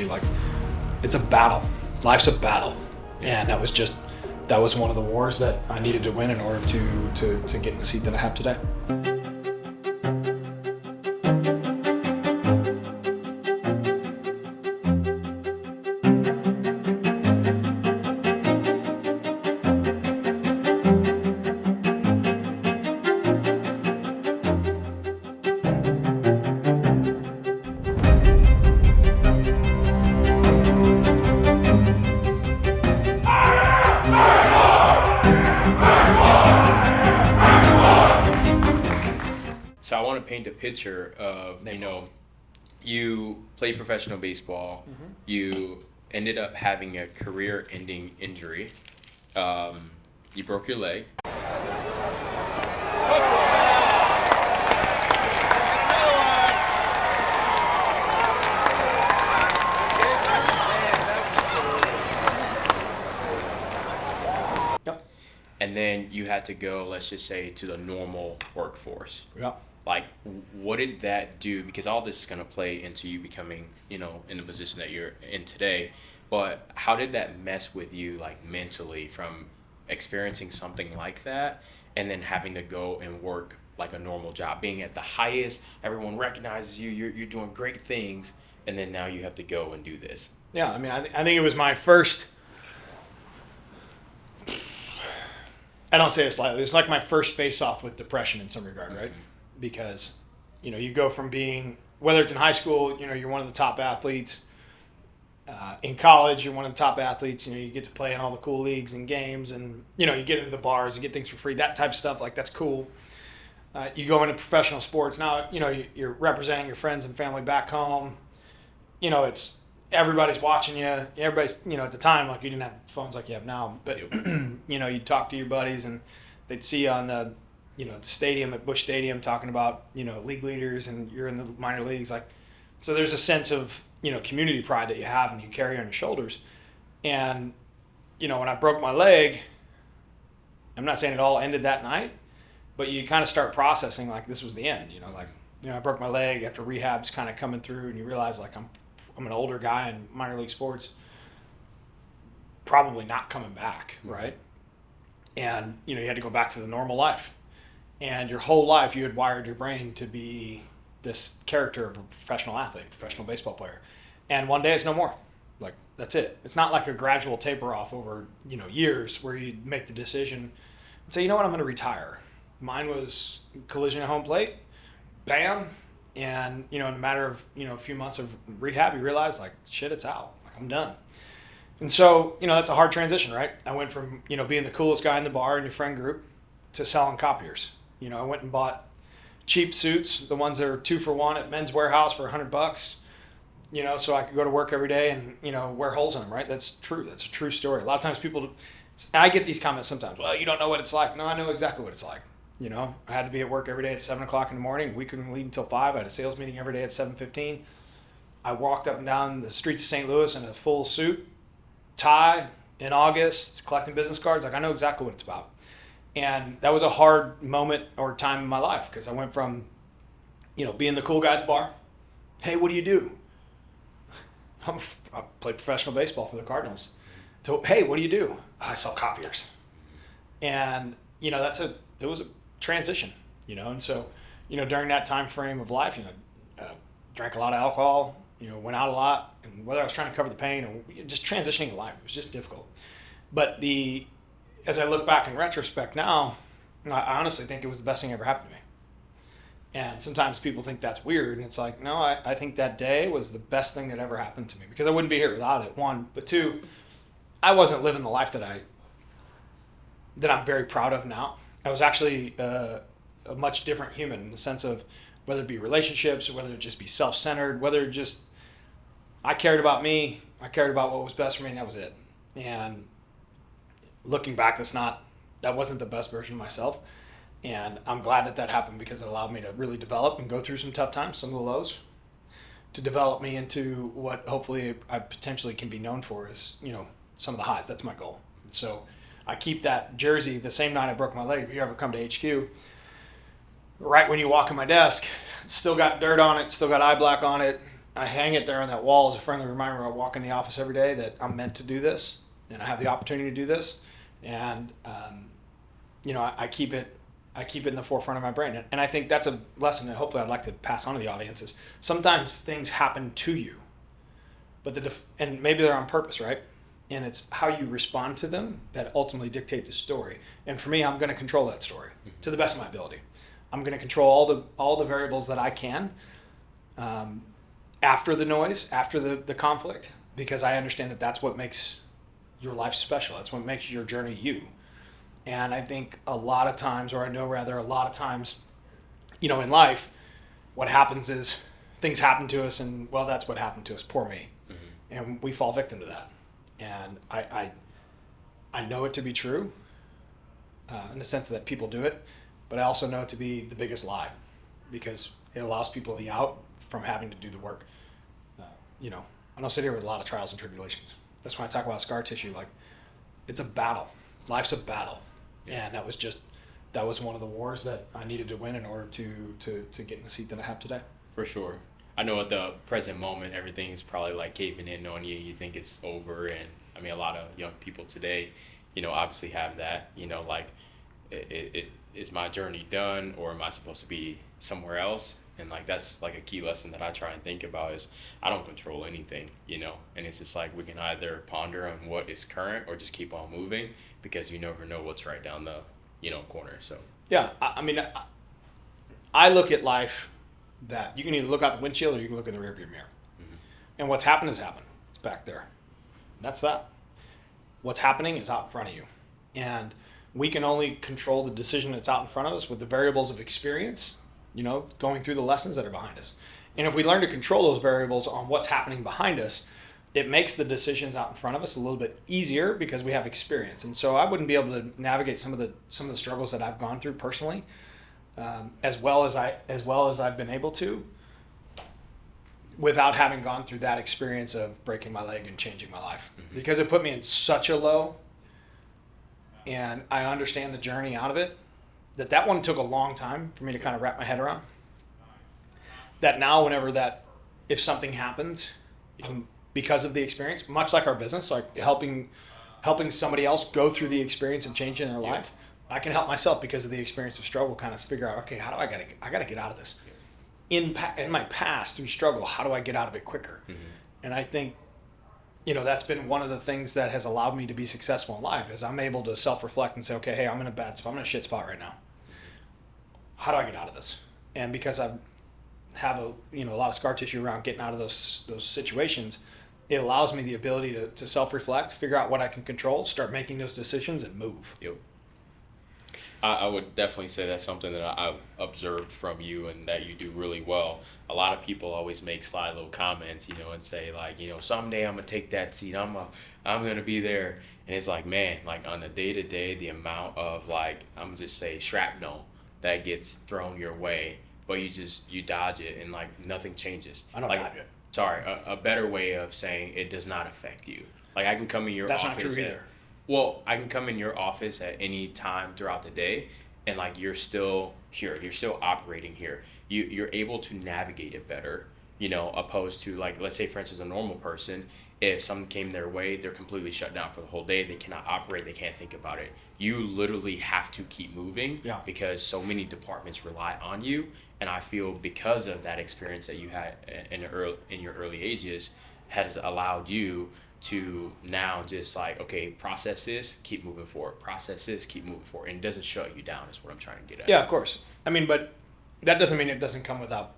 Like, it's a battle. Life's a battle. And that was one of the wars that I needed to win in order to get in the seat that I have today. So I want to paint a picture of, you played professional baseball. Mm-hmm. You ended up having a career-ending injury. You broke your leg. Yep. And then you had to go, let's just say, to the normal workforce. Yep. Like, what did that do? Because all this is going to play into you becoming, in the position that you're in today. But how did that mess with you, like, mentally, from experiencing something like that and then having to go and work like a normal job, being at the highest, everyone recognizes you, you're doing great things, and then now you have to go and do this? Yeah, I mean, I think it was my first. I don't say it slightly. It was like my first face-off with depression in some regard, right? Because, you go from being, whether it's in high school, you're one of the top athletes. In college, you're one of the top athletes. You get to play in all the cool leagues and games, and you get into the bars, you get things for free. That type of stuff, like, that's cool. You go into professional sports now. You're representing your friends and family back home. It's everybody's watching you. Everybody's, at the time, like, you didn't have phones like you have now, but you'd talk to your buddies, and they'd see you on the the stadium at Busch Stadium talking about, league leaders, and you're in the minor leagues. Like, so there's a sense of, community pride that you have and you carry on your shoulders. And, when I broke my leg, I'm not saying it all ended that night, but you kind of start processing like this was the end, I broke my leg after rehab's kind of coming through, and you realize, like, I'm an older guy in minor league sports, probably not coming back. Right. And, you had to go back to the normal life. And your whole life, you had wired your brain to be this character of a professional athlete, professional baseball player. And one day it's no more. Like, that's it. It's not like a gradual taper off over, years where you make the decision and say, I'm going to retire. Mine was collision at home plate, bam. And, in a matter of, a few months of rehab, you realize, like, shit, it's out. Like, I'm done. And so, that's a hard transition, right? I went from, being the coolest guy in the bar in your friend group to selling copiers. I went and bought cheap suits, the ones that are 2 for $1 at Men's Warehouse for $100, so I could go to work every day and, wear holes in them, right? That's true. That's a true story. A lot of times I get these comments sometimes, well, you don't know what it's like. No, I know exactly what it's like. I had to be at work every day at 7 o'clock in the morning. We couldn't leave until 5. I had a sales meeting every day at 7:15. I walked up and down the streets of St. Louis in a full suit, tie in August, collecting business cards. Like, I know exactly what it's about. And that was a hard moment or time in my life, because I went from, being the cool guy at the bar. Hey, what do you do? I play professional baseball for the Cardinals. So, hey, what do you do? I sell copiers. And, it was a transition, and so, during that time frame of life, drank a lot of alcohol, went out a lot, and whether I was trying to cover the pain or just transitioning in life, it was just difficult. But as I look back in retrospect now, I honestly think it was the best thing that ever happened to me. And sometimes people think that's weird, and it's like, no, I think that day was the best thing that ever happened to me, because I wouldn't be here without it, one. But two, I wasn't living the life that I'm very proud of now. I was actually a much different human, in the sense of whether it be relationships, or whether it just be self-centered, whether it just, I cared about me, I cared about what was best for me, and that was it. And looking back, that wasn't the best version of myself. And I'm glad that happened, because it allowed me to really develop and go through some tough times, some of the lows, to develop me into what hopefully I potentially can be known for is, some of the highs. That's my goal. So I keep that jersey the same night I broke my leg. If you ever come to HQ, right when you walk in my desk, it's still got dirt on it, still got eye black on it. I hang it there on that wall as a friendly reminder. I walk in the office every day that I'm meant to do this, and I have the opportunity to do this, and I keep it. I keep it in the forefront of my brain, and I think that's a lesson that hopefully I'd like to pass on to the audience. Is sometimes things happen to you, but and maybe they're on purpose, right? And it's how you respond to them that ultimately dictate the story. And for me, I'm going to control that story to the best of my ability. I'm going to control all the variables that I can after the noise, after the conflict, because I understand that that's what makes your life special. That's what makes your journey you. And I think a lot of times, or I know rather a lot of times, in life, what happens is things happen to us, and well, that's what happened to us. Poor me. And we fall victim to that. And I know it to be true in the sense that people do it, but I also know it to be the biggest lie because it allows people the out from having to do the work. I don't sit here with a lot of trials and tribulations. That's when I talk about scar tissue. Like, it's a battle. Life's a battle. And that was one of the wars that I needed to win in order to get in the seat that I have today. For sure. I know at the present moment, everything's probably like caving in on you. You think it's over. And I mean, a lot of young people today, obviously have that, like, is my journey done, or am I supposed to be somewhere else? And like, that's like a key lesson that I try and think about is I don't control anything, and it's just like we can either ponder on what is current or just keep on moving because you never know what's right down the, corner. So, yeah, I mean, I look at life that you can either look out the windshield or you can look in the rearview mirror. Mm-hmm. And what's happened has happened. It's back there. That's that. What's happening is out in front of you. And we can only control the decision that's out in front of us with the variables of experience, going through the lessons that are behind us. And if we learn to control those variables on what's happening behind us, it makes the decisions out in front of us a little bit easier because we have experience. And so I wouldn't be able to navigate some of the struggles that I've gone through personally, as well as I've been able to, without having gone through that experience of breaking my leg and changing my life. Mm-hmm. Because it put me in such a low, and I understand the journey out of it, that one took a long time for me to kind of wrap my head around. That now, if something happens, because of the experience, much like our business, like helping somebody else go through the experience and change in their life, I can help myself because of the experience of struggle, kind of figure out, okay, how do I gotta get out of this? In my past through struggle, how do I get out of it quicker? Mm-hmm. And I think, that's been one of the things that has allowed me to be successful in life is I'm able to self-reflect and say, okay, hey, I'm in a bad spot. I'm in a shit spot right now. How do I get out of this? And because I have a lot of scar tissue around getting out of those situations, it allows me the ability to self-reflect, figure out what I can control, start making those decisions, and move. Yep. I would definitely say that's something that I've observed from you and that you do really well. A lot of people always make sly little comments, and say like, someday I'm going to take that seat. I'm going to be there. And it's like, man, like on a day-to-day, the amount of like, I'm going to just say shrapnel that gets thrown your way, but you dodge it and like nothing changes. I don't dodge it. Sorry, a better way of saying it does not affect you. Like I can come in your office. That's not true either. Well, I can come in your office at any time throughout the day, and like you're still here, you're still operating here. You're able to navigate it better, opposed to like, let's say for instance, a normal person, if something came their way, they're completely shut down for the whole day. They cannot operate. They can't think about it. You literally have to keep moving because so many departments rely on you. And I feel because of that experience that you had in your early ages has allowed you to now just like, okay, process this, keep moving forward. Process this, keep moving forward. And it doesn't shut you down is what I'm trying to get at. Yeah, of course. I mean, but that doesn't mean it doesn't come without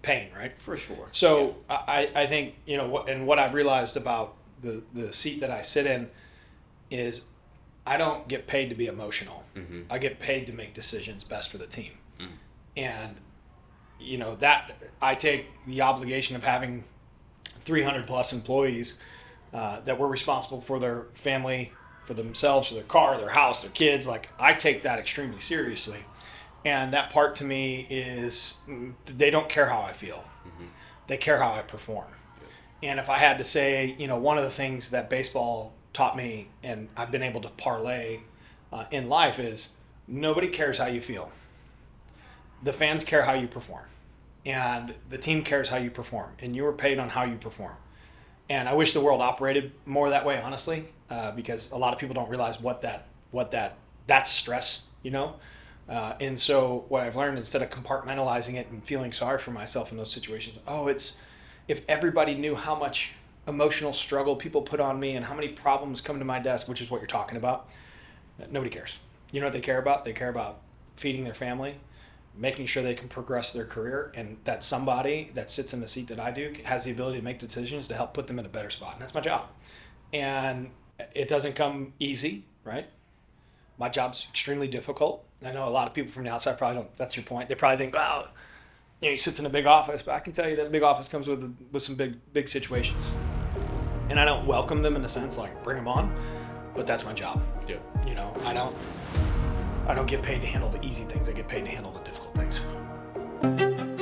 pain, right? For sure. So I think, what I've realized about the seat that I sit in is I don't get paid to be emotional. Mm-hmm. I get paid to make decisions best for the team. Mm. And, that I take the obligation of having 300 plus employees that we're responsible for their family, for themselves, for their car, their house, their kids. Like, I take that extremely seriously. And that part to me is they don't care how I feel. Mm-hmm. They care how I perform. Yeah. And if I had to say, one of the things that baseball taught me and I've been able to parlay in life is nobody cares how you feel. The fans care how you perform. and the team cares how you perform, and you are paid on how you perform. And I wish the world operated more that way, honestly, because a lot of people don't realize that's stress, you know. And so what I've learned, instead of compartmentalizing it and feeling sorry for myself in those situations, it's if everybody knew how much emotional struggle people put on me and how many problems come to my desk, which is what you're talking about, nobody cares. You know what they care about? They care about feeding their family, making sure they can progress their career, and that somebody that sits in the seat that I do has the ability to make decisions to help put them in a better spot. And that's my job. And it doesn't come easy, right? My job's extremely difficult. I know a lot of people from the outside probably don't, that's your point. They probably think, wow, he sits in a big office, but I can tell you that a big office comes with some big situations. And I don't welcome them in the sense like bring them on, but that's my job. Yeah. You know, I don't get paid to handle the easy things. I get paid to handle the difficult things.